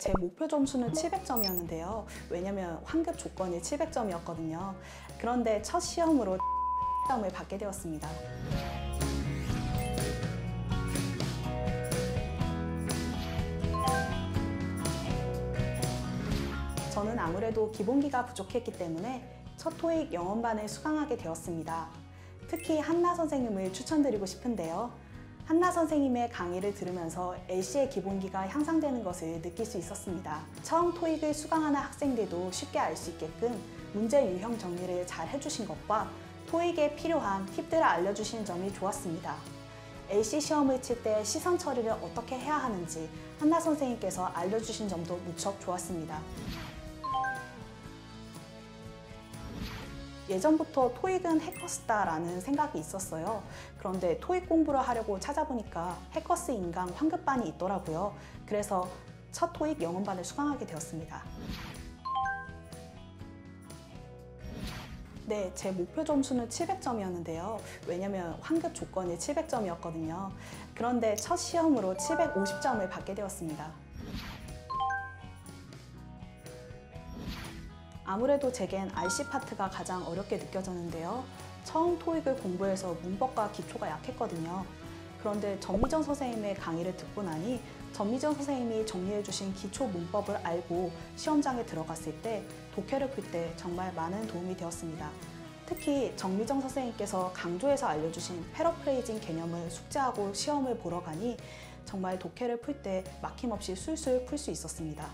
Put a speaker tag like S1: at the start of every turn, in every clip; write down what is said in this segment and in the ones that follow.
S1: 제 목표 점수는 700점이었는데요. 왜냐면 환급 조건이 700점이었거든요. 그런데 첫 시험으로 점을 받게 되었습니다. 저는 아무래도 기본기가 부족했기 때문에 첫 토익 영어반을 수강하게 되었습니다. 특히 한나 선생님을 추천드리고 싶은데요. 한나 선생님의 강의를 들으면서 LC의 기본기가 향상되는 것을 느낄 수 있었습니다. 처음 토익을 수강하는 학생들도 쉽게 알 수 있게끔 문제 유형 정리를 잘 해주신 것과 토익에 필요한 팁들을 알려주시는 점이 좋았습니다. LC 시험을 칠 때 시선 처리를 어떻게 해야 하는지 한나 선생님께서 알려주신 점도 무척 좋았습니다. 예전부터 토익은 해커스다라는 생각이 있었어요. 그런데 토익 공부를 하려고 찾아보니까 해커스 인강 환급반이 있더라고요. 그래서 첫 토익 영어반을 수강하게 되었습니다. 네, 제 목표 점수는 700점이었는데요. 왜냐면 환급 조건이 700점이었거든요. 그런데 첫 시험으로 750점을 받게 되었습니다. 아무래도 제겐 RC 파트가 가장 어렵게 느껴졌는데요. 처음 토익을 공부해서 문법과 기초가 약했거든요. 그런데 전미정 선생님의 강의를 듣고 나니 전미정 선생님이 정리해주신 기초 문법을 알고 시험장에 들어갔을 때 독해를 풀 때 정말 많은 도움이 되었습니다. 특히 정미정 선생님께서 강조해서 알려주신 패러프레이징 개념을 숙지하고 시험을 보러 가니 정말 독해를 풀 때 막힘없이 술술 풀 수 있었습니다.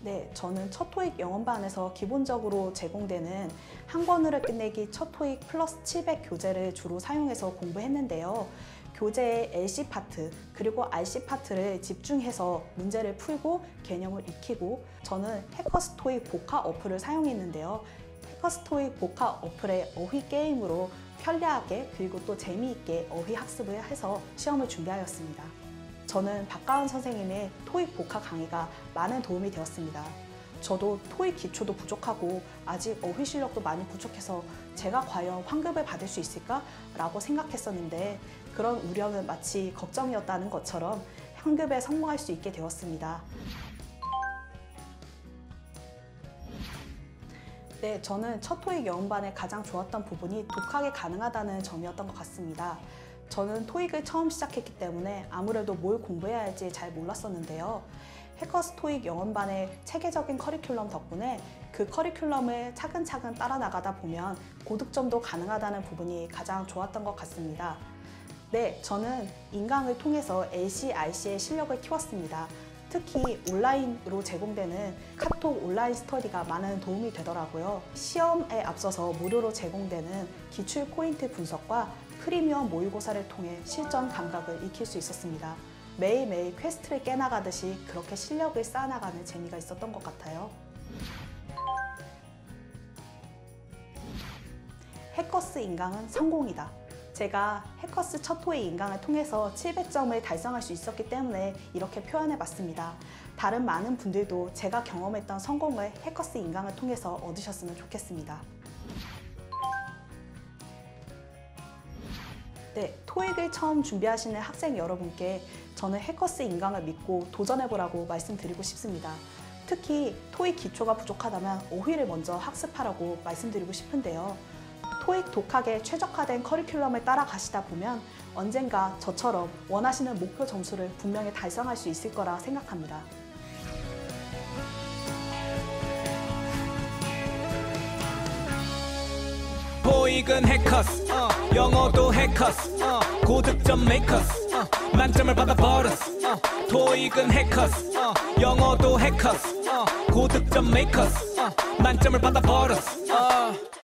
S1: 네, 저는 첫 토익 영어반에서 기본적으로 제공되는 한 권으로 끝내기 첫 토익 플러스 700 교재를 주로 사용해서 공부했는데요. 교재의 LC 파트 그리고 RC 파트를 집중해서 문제를 풀고 개념을 익히고 저는 해커스 토익 복화 어플을 사용했는데요. 해커스 토익 복화 어플의 어휘 게임으로 편리하게 그리고 또 재미있게 어휘 학습을 해서 시험을 준비하였습니다. 저는 박가은 선생님의 토익 복화 강의가 많은 도움이 되었습니다. 저도 토익 기초도 부족하고 아직 어휘 실력도 많이 부족해서 제가 과연 환급을 받을 수 있을까? 라고 생각했었는데 그런 우려는 마치 걱정이었다는 것처럼 환급에 성공할 수 있게 되었습니다. 네, 저는 첫 토익 영어반에 가장 좋았던 부분이 독학이 가능하다는 점이었던 것 같습니다. 저는 토익을 처음 시작했기 때문에 아무래도 뭘 공부해야 할지 잘 몰랐었는데요. 해커스 토익 영어반의 체계적인 커리큘럼 덕분에 그 커리큘럼을 차근차근 따라 나가다 보면 고득점도 가능하다는 부분이 가장 좋았던 것 같습니다. 네, 저는 인강을 통해서 LC, RC의 실력을 키웠습니다. 특히 온라인으로 제공되는 카톡 온라인 스터디가 많은 도움이 되더라고요. 시험에 앞서서 무료로 제공되는 기출 포인트 분석과 프리미엄 모의고사를 통해 실전 감각을 익힐 수 있었습니다. 매일매일 퀘스트를 깨나가듯이 그렇게 실력을 쌓아나가는 재미가 있었던 것 같아요. 해커스 인강은 성공이다. 제가 해커스 첫 토익 인강을 통해서 700점을 달성할 수 있었기 때문에 이렇게 표현해봤습니다. 다른 많은 분들도 제가 경험했던 성공을 해커스 인강을 통해서 얻으셨으면 좋겠습니다. 네, 토익을 처음 준비하시는 학생 여러분께 저는 해커스 인강을 믿고 도전해보라고 말씀드리고 싶습니다. 특히 토익 기초가 부족하다면 어휘를 먼저 학습하라고 말씀드리고 싶은데요. 토익 독학에 최적화된 커리큘럼을 따라가시다 보면 언젠가 저처럼 원하시는 목표 점수를 분명히 달성할 수 있을 거라 생각합니다.
S2: 토익은 해커스, 영어도 해커스, 고득점 메이커스, 만점을 받아 버렸어. 토익은 해커스, 영어도 해커스, 고득점 메이커스, 만점을 받아 버렸어.